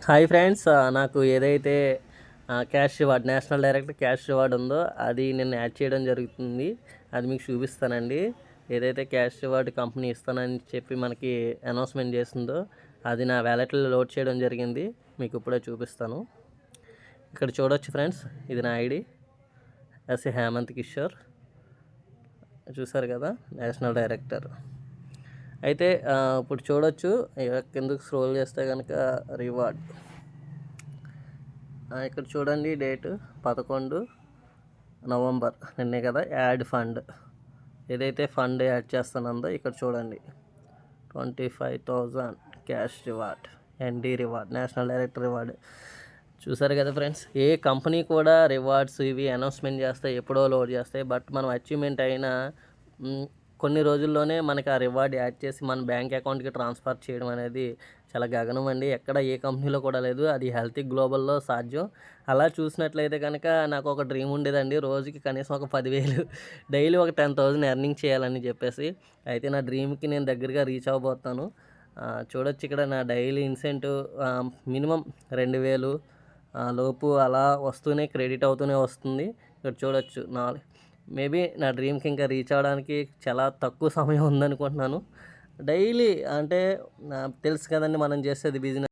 Hi friends, నాకు ఏదైతే cash reward national direct cash reward ఉందో అది నేను యాడ్ చేయడం జరుగుతుంది. అది మీకు చూపిస్తానండి. ఏదైతే క్యాష్ రివార్డ్ కంపెనీ ఇస్తానని చెప్పి మనకి అనౌన్స్మెంట్ చేసిందో అది నా వ్యాలెట్లో లోడ్ చేయడం జరిగింది. మీకు ఇప్పుడే చూపిస్తాను. ఇక్కడ చూడొచ్చు ఫ్రెండ్స్, ఇది నా ఐడి ఎస్ హేమంత్ కిషోర్. చూసారు కదా, నేషనల్ డైరెక్టర్. అయితే ఇప్పుడు చూడొచ్చు, కిందకు స్క్రోల్ చేస్తే కనుక రివార్డ్ ఇక్కడ చూడండి, డేటు 11 నవంబర్ నిన్నే కదా యాడ్ ఫండ్. ఏదైతే ఫండ్ యాడ్ చేస్తానందో ఇక్కడ చూడండి, 25,000 cash reward, ND reward, national director reward. చూసారు కదా ఫ్రెండ్స్, ఏ కంపెనీ కూడా రివార్డ్స్ ఇవి అనౌన్స్మెంట్ చేస్తాయి, ఎప్పుడో లోడ్ చేస్తాయి. బట్ మనం అచీవ్మెంట్ అయిన కొన్ని రోజుల్లోనే మనకి ఆ రివార్డ్ యాడ్ చేసి మన బ్యాంక్ అకౌంట్కి ట్రాన్స్ఫర్ చేయడం అనేది చాలా గగనం అండి. ఎక్కడ ఏ కంపెనీలో కూడా లేదు. అది హెల్తీ గ్లోబల్లో సాధ్యం. అలా చూసినట్లయితే కనుక నాకు ఒక డ్రీమ్ ఉండేదండి, రోజుకి కనీసం ఒక 10,000 డైలీ ఒక 10,000 ఎర్నింగ్ చేయాలని చెప్పేసి. అయితే నా డ్రీమ్కి నేను దగ్గరగా రీచ్ అవ్వబోతాను. చూడొచ్చు, ఇక్కడ నా డైలీ ఇన్సెంటివ్ మినిమం 2,000 లోపు అలా వస్తూనే క్రెడిట్ అవుతూనే వస్తుంది. ఇక్కడ చూడొచ్చు, మేబీ నా డ్రీమ్కి ఇంకా రీచ్ అవ్వడానికి చాలా తక్కువ సమయం ఉందనుకుంటున్నాను. డైలీ అంటే తెలుసు కదండి, మనం చేసేది బిజినెస్.